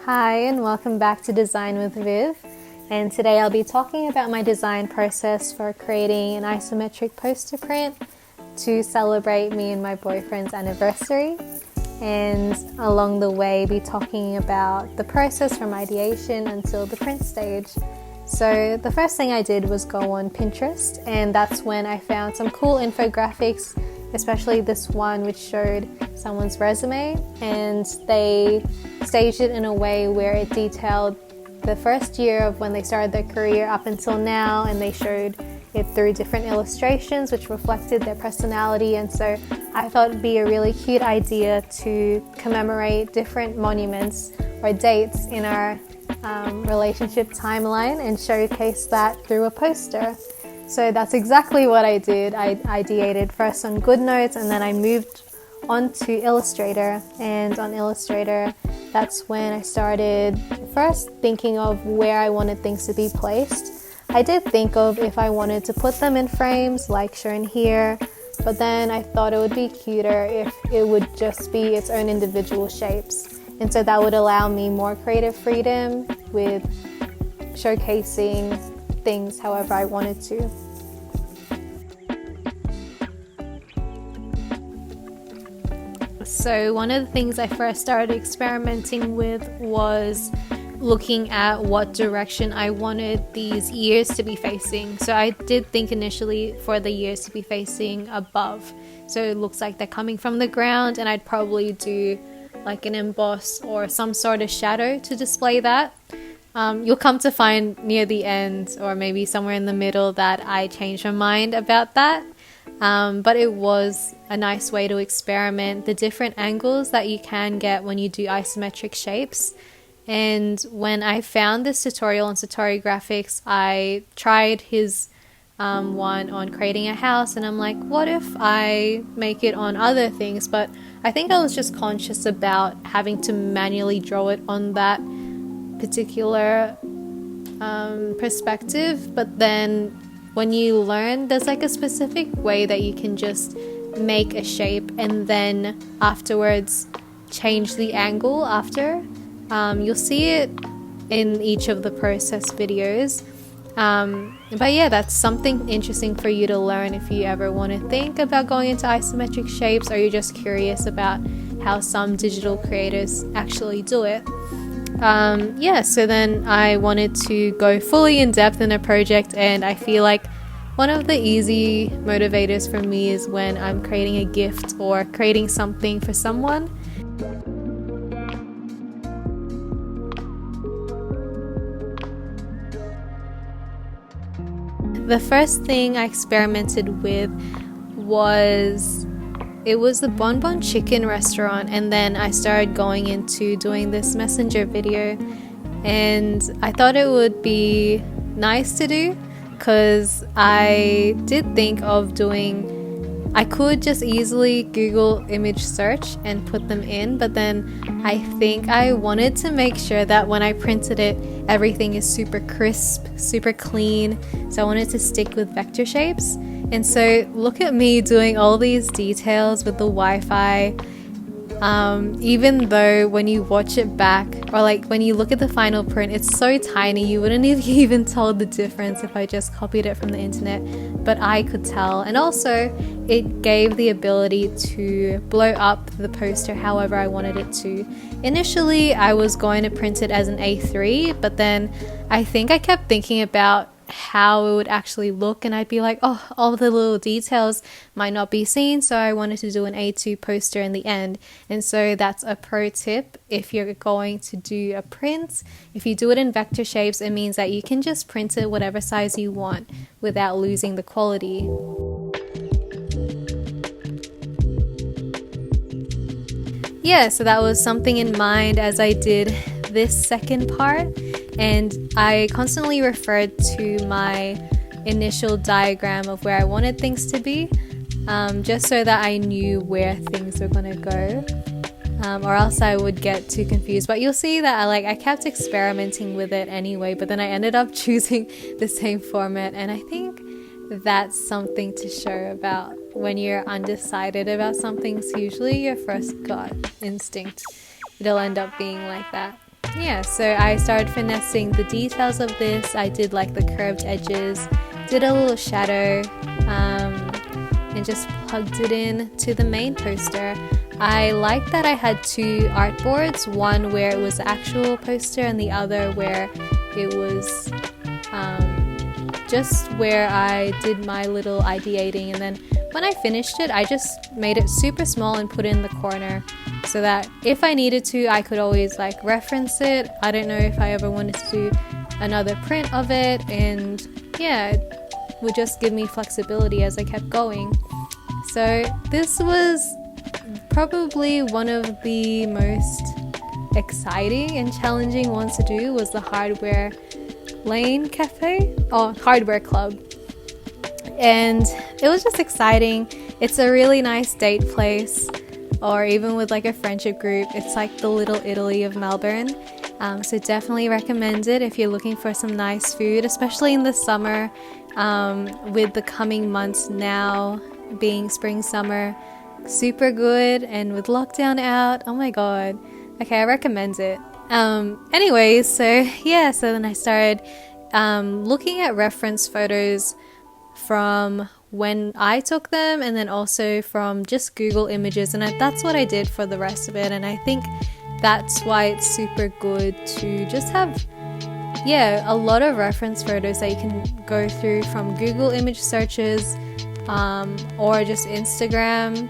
Hi and welcome back to Design with Viv, and today I'll be talking about my design process for creating an isometric poster print to celebrate me and my boyfriend's anniversary, and along the way be talking about the process from ideation until the print stage. So the first thing I did was go on Pinterest, and that's when I found some cool infographics, especially this one which showed someone's resume, and they staged it in a way where it detailed the first year of when they started their career up until now, and they showed it through different illustrations which reflected their personality. And so I thought it'd be a really cute idea to commemorate different monuments or dates in our relationship timeline and showcase that through a poster. So that's exactly what I did. I ideated first on Goodnotes, and then I moved on to Illustrator, and on Illustrator that's when I started first thinking of where I wanted things to be placed. I did think of if I wanted to put them in frames like shown here, but then I thought it would be cuter if it would just be its own individual shapes, and so that would allow me more creative freedom with showcasing things however I wanted to. So one of the things I first started experimenting with was looking at what direction I wanted these ears to be facing. So I did think initially for the ears to be facing above, so it looks like they're coming from the ground, and I'd probably do like an emboss or some sort of shadow to display that. You'll come to find near the end or maybe somewhere in the middle that I changed my mind about that. But it was a nice way to experiment the different angles that you can get when you do isometric shapes. And when I found this tutorial on Satori Graphics, I tried his one on creating a house, and I'm like, what if I make it on other things? But I think I was just conscious about having to manually draw it on that particular perspective. But then when you learn, there's like a specific way that you can just make a shape and then afterwards change the angle after. You'll see it in each of the process videos. But yeah, that's something interesting for you to learn if you ever want to think about going into isometric shapes, or you're just curious about how some digital creators actually do it. So then I wanted to go fully in depth in a project, and I feel like one of the easy motivators for me is when I'm creating a gift or creating something for someone. The first thing I experimented with was the Bon Bon Chicken restaurant, and then I started going into doing this messenger video, and I thought it would be nice to do because I did think of I could just easily Google image search and put them in, but then I think I wanted to make sure that when I printed it, everything is super crisp, super clean, so I wanted to stick with vector shapes. And so look at me doing all these details with the Wi-Fi, even though when you watch it back, or like when you look at the final print, it's so tiny you wouldn't have even told the difference if I just copied it from the internet, but I could tell. And also it gave the ability to blow up the poster however I wanted it to. Initially I was going to print it as an A3, but then I think I kept thinking about how it would actually look, and I'd be like, oh, all the little details might not be seen, so I wanted to do an A2 poster in the end. And so that's a pro tip if you're going to do a print. If you do it in vector shapes, it means that you can just print it whatever size you want without losing the quality. Yeah, so that was something in mind as I did this second part, and I constantly referred to my initial diagram of where I wanted things to be, just so that I knew where things were going to go, or else I would get too confused. But you'll see that I kept experimenting with it anyway, but then I ended up choosing the same format, and I think that's something to show about when you're undecided about something. Usually your first gut instinct, it'll end up being like that. yeah, so I started finessing the details of this. I did like the curved edges, did a little shadow, and just plugged it in to the main poster. I like that I had two artboards, one where it was the actual poster and the other where it was just where I did my little ideating, and then when I finished it, I just made it super small and put it in the corner so that if I needed to, I could always like reference it. I don't know if I ever wanted to do another print of it, and yeah, it would just give me flexibility as I kept going. So this was probably one of the most exciting and challenging ones to do, was the hardware lane cafe or hardware club, and it was just exciting. It's a really nice date place, or even with like a friendship group. It's like the Little Italy of Melbourne, so definitely recommend it if you're looking for some nice food, especially in the summer, with the coming months now being spring summer. Super good, and with lockdown out, oh my god, okay, I recommend it. Anyways, so then I started looking at reference photos from when I took them, and then also from just Google Images, and that's what I did for the rest of it. And I think that's why it's super good to just have a lot of reference photos that you can go through from Google image searches, or just Instagram.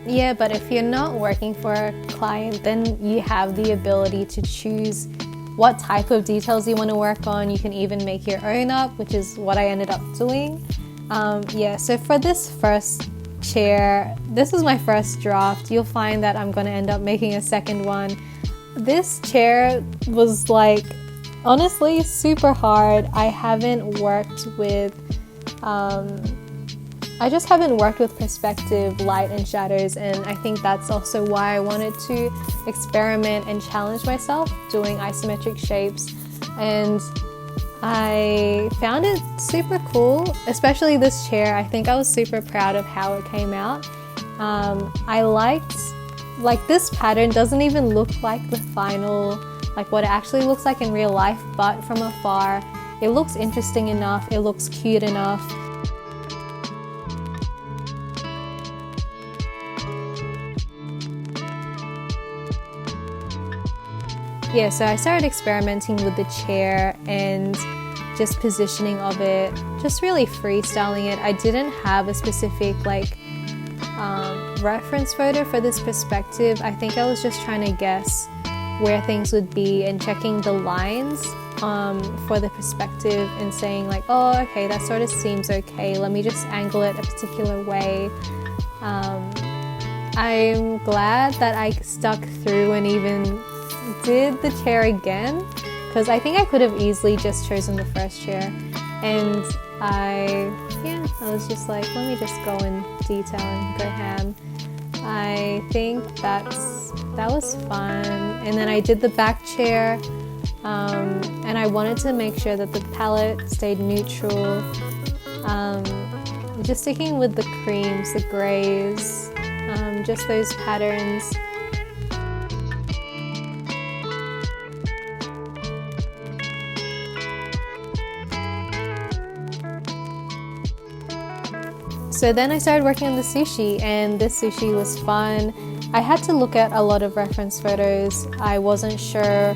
Yeah, but if you're not working for a client, then you have the ability to choose what type of details you want to work on. You can even make your own up, which is what I ended up doing. So for this first chair, this was my first draft. You'll find that I'm going to end up making a second one. This chair was like, honestly, super hard. I just haven't worked with perspective, light and shadows, and I think that's also why I wanted to experiment and challenge myself doing isometric shapes, and I found it super cool, especially this chair. I think I was super proud of how it came out. I liked, like, this pattern doesn't even look like the final, like what it actually looks like in real life, but from afar it looks interesting enough, it looks cute enough. Yeah, so I started experimenting with the chair and just positioning of it, just really freestyling it. I didn't have a specific reference photo for this perspective. I think I was just trying to guess where things would be and checking the lines for the perspective and saying like, oh, okay, that sort of seems okay. Let me just angle it a particular way. I'm glad that I stuck through and even did the chair again, because I think I could have easily just chosen the first chair, and I was just like, let me just go in detail and go ham. I think that was fun. And then I did the back chair, and I wanted to make sure that the palette stayed neutral, just sticking with the creams, the grays, just those patterns. So then I started working on the sushi, and this sushi was fun. I had to look at a lot of reference photos. I wasn't sure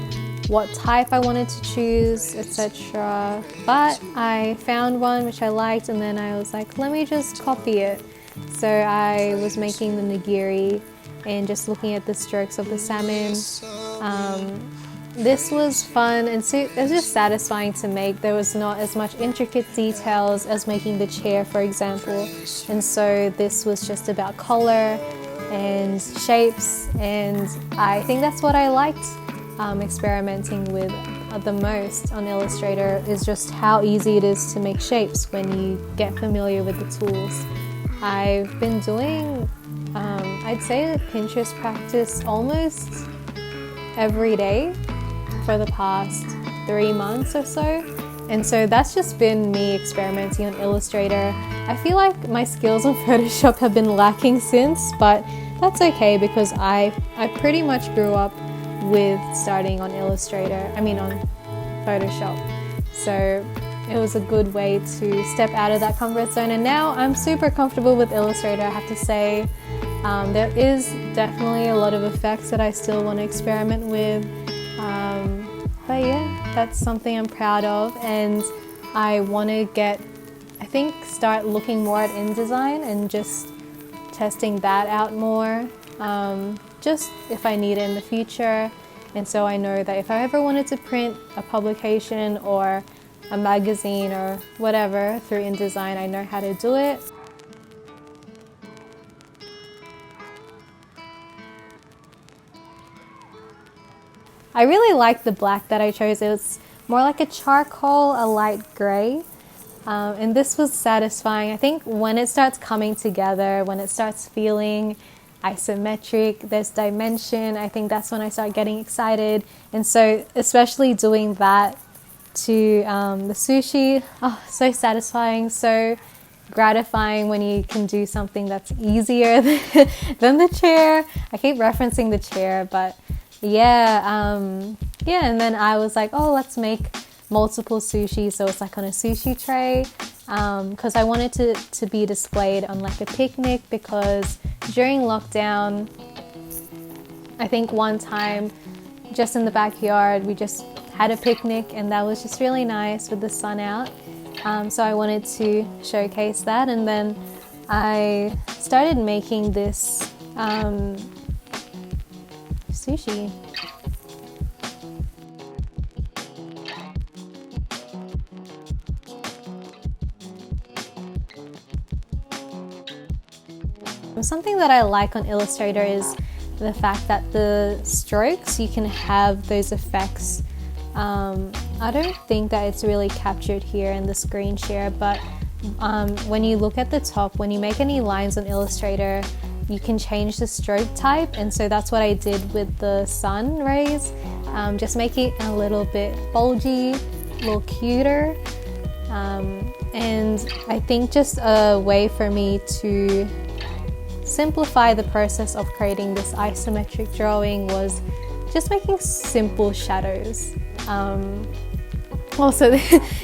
what type I wanted to choose, etc. But I found one which I liked, and then I was like, let me just copy it. So I was making the nigiri and just looking at the strokes of the salmon. This was fun, and it was just satisfying to make. There was not as much intricate details as making the chair, for example, and so this was just about color and shapes, and I think that's what I liked experimenting with the most on Illustrator, is just how easy it is to make shapes when you get familiar with the tools. I've been doing, I'd say, Pinterest practice almost every day for the past 3 months or so, And so that's just been me experimenting on Illustrator. I feel like my skills on Photoshop have been lacking since, but that's okay because I pretty much grew up with starting on Illustrator, on Photoshop. So it was a good way to step out of that comfort zone, and now I'm super comfortable with Illustrator, I have to say. There is definitely a lot of effects that I still want to experiment with, but yeah, that's something I'm proud of, and I want to start looking more at InDesign and just testing that out more, just if I need it in the future. And so I know that if I ever wanted to print a publication or a magazine or whatever through InDesign, I know how to do it. I really like the black that I chose. It was more like a charcoal, a light grey. And this was satisfying. I think when it starts coming together, when it starts feeling isometric, there's dimension, I think that's when I start getting excited. And so especially doing that to the sushi, so satisfying, so gratifying when you can do something that's easier than the chair. I keep referencing the chair, but yeah, and then I was like, let's make multiple sushi, so it's like on a sushi tray, because I wanted to be displayed on like a picnic, because during lockdown, I think one time just in the backyard we just had a picnic, and that was just really nice with the sun out. So I wanted to showcase that, and then I started making this sushi. Something that I like on Illustrator is the fact that the strokes, you can have those effects. I don't think that it's really captured here in the screen share, but when you look at the top, when you make any lines on Illustrator, you can change the stroke type, and so that's what I did with the sun rays. Just make it a little bit bulgy, a little cuter, and I think just a way for me to simplify the process of creating this isometric drawing was just making simple shadows. Also,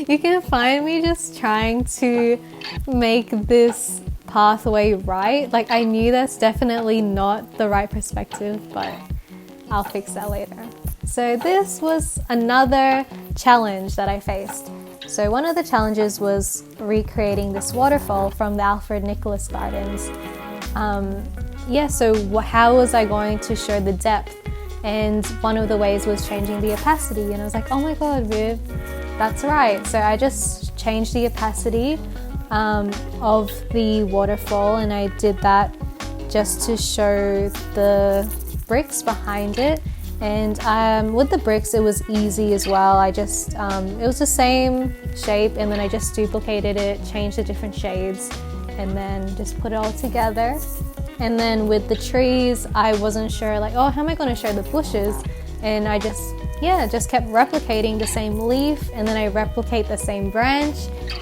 you can find me just trying to make this pathway right. Like, I knew that's definitely not the right perspective, but I'll fix that later. So this was another challenge that I faced. So one of the challenges was recreating this waterfall from the Alfred Nicholas Gardens. So how was I going to show the depth? And one of the ways was changing the opacity, and I was like, oh my god, Viv, that's right. So I just changed the opacity of the waterfall, and I did that just to show the bricks behind it. And with the bricks, it was easy as well. I just, it was the same shape, and then I just duplicated it, changed the different shades, and then just put it all together. And then with the trees, I wasn't sure, like, how am I going to show the bushes? And I just kept replicating the same leaf, and then I replicate the same branch,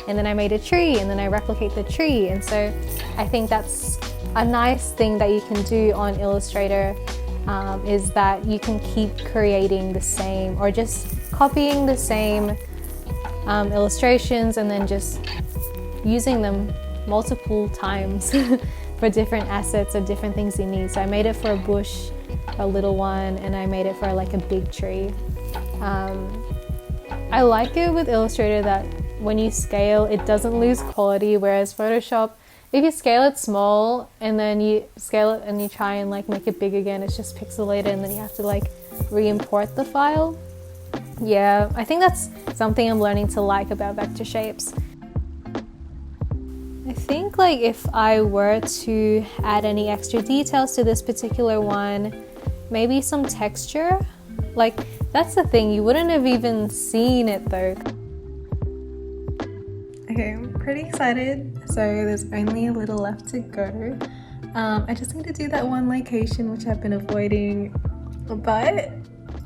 and then I made a tree, and then I replicate the tree. And so I think that's a nice thing that you can do on Illustrator, is that you can keep creating the same, or just copying the same illustrations, and then just using them multiple times for different assets or different things you need. So I made it for a bush, a little one, and I made it for like a big tree. I like it with Illustrator that when you scale, it doesn't lose quality, whereas Photoshop, if you scale it small and then you scale it and you try and like make it big again, it's just pixelated, and then you have to like re-import the file. Yeah, I think that's something I'm learning to like about vector shapes. I think like if I were to add any extra details to this particular one, maybe some texture. Like, that's the thing, you wouldn't have even seen it though. Okay, I'm pretty excited. So there's only a little left to go. I just need to do that one location which I've been avoiding, but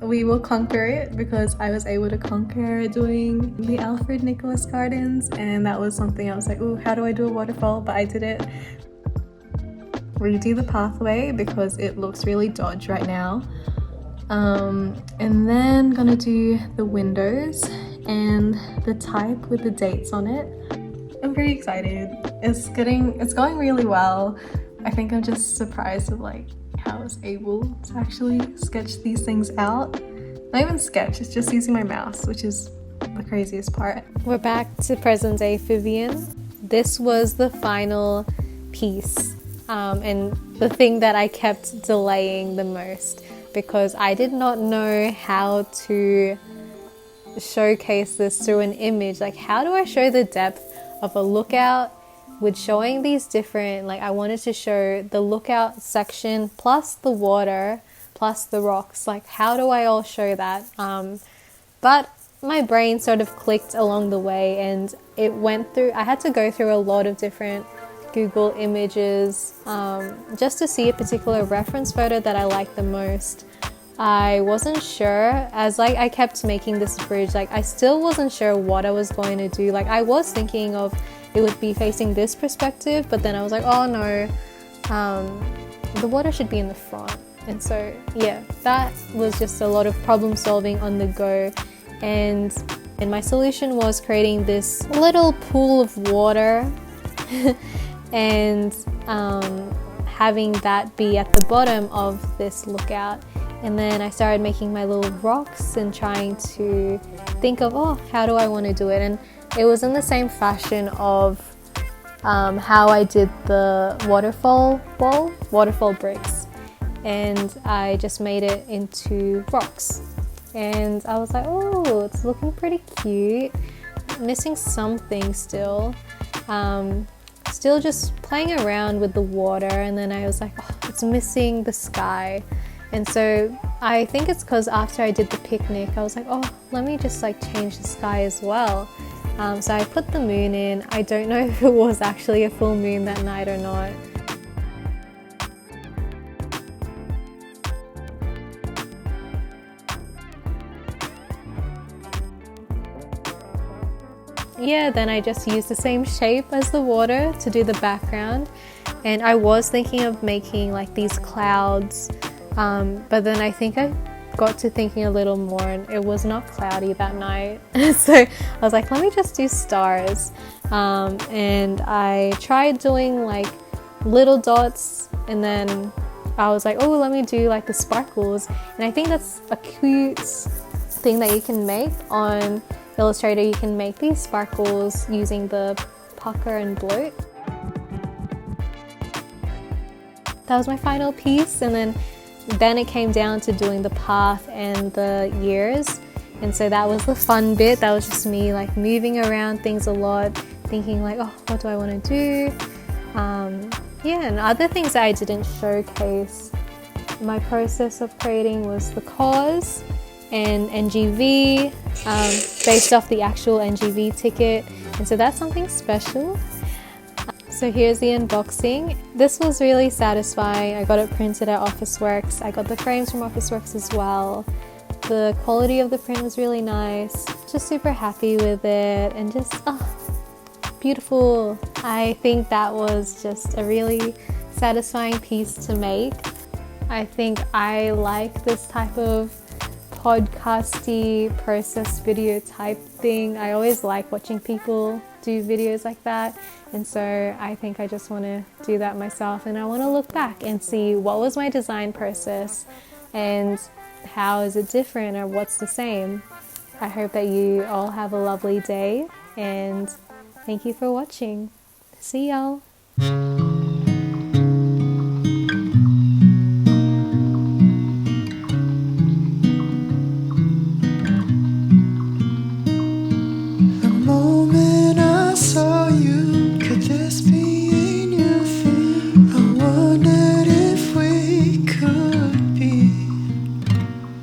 we will conquer it, because I was able to conquer doing the Alfred Nicholas Gardens, and that was something I was like, ooh, how do I do a waterfall? But I did it. Redo the pathway because it looks really dodgy right now. And then gonna do the windows and the type with the dates on it. I'm pretty excited. It's going really well. I think I'm just surprised of like how I was able to actually sketch these things out. Not even sketch, it's just using my mouse, which is the craziest part. We're back to present day Vivian. This was the final piece, and the thing that I kept delaying the most, because I did not know how to showcase this through an image. Like, how do I show the depth of a lookout with showing these different, like I wanted to show the lookout section plus the water plus the rocks. Like, how do I all show that? But my brain sort of clicked along the way, and it went through, I had to go through a lot of different Google images just to see a particular reference photo that I liked the most. I wasn't sure, as like I kept making this bridge, like I still wasn't sure what I was going to do. Like, I was thinking of it would be facing this perspective, but then I was like, oh no, the water should be in the front. And so yeah, that was just a lot of problem solving on the go. And my solution was creating this little pool of water and having that be at the bottom of this lookout. And then I started making my little rocks and trying to think of, oh, how do I want to do it? And it was in the same fashion of how I did the waterfall bricks. And I just made it into rocks. And I was like, oh, it's looking pretty cute. Missing something still. Still just playing around with the water. And then I was like, oh, it's missing the sky. And so I think it's because after I did the picnic, I was like, oh, let me just like change the sky as well. So I put the moon in. I don't know if it was actually a full moon that night or not. Yeah, then I just used the same shape as the water to do the background. And I was thinking of making like these clouds, but then I think I got to thinking a little more, and it was not cloudy that night. So I was like, let me just do stars. And I tried doing like little dots, and then I was like, oh, let me do like the sparkles. And I think that's a cute thing that you can make on Illustrator. You can make these sparkles using the pucker and bloat. That was my final piece, and then it came down to doing the path and the years. And so that was the fun bit. That was just me like moving around things a lot, thinking like, oh, what do I want to do? Yeah, and other things that I didn't showcase my process of creating was the cause and NGV, based off the actual NGV ticket. And so that's something special. So here's the unboxing. This was really satisfying. I got it printed at Officeworks. I got the frames from Officeworks as well. The quality of the print was really nice. Just super happy with it, and just, beautiful. I think that was just a really satisfying piece to make. I think I like this type of podcasty process video type thing. I always like watching people do videos like that, and so I think I just want to do that myself, and I want to look back and see what was my design process and how is it different or what's the same. I hope that you all have a lovely day, and thank you for watching. See y'all.